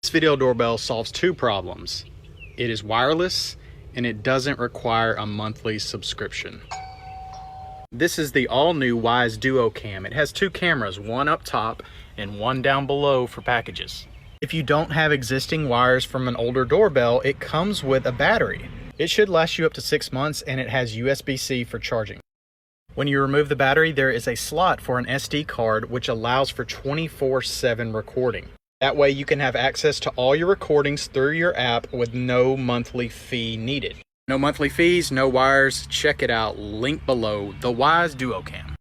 This video doorbell solves two problems. It is wireless and it doesn't require a monthly subscription. This is the all-new Wyze Duo Cam. It has two cameras, one up top and one down below for packages. If you don't have existing wires from an older doorbell, it comes with a battery. It should last you up to 6 months, and it has USB-C for charging. When you remove the battery, there is a slot for an SD card which allows for 24/7 recording. That way you can have access to all your recordings through your app with no monthly fee needed. No monthly fees, no wires. Check it out, link below, the Wyze Duo Cam.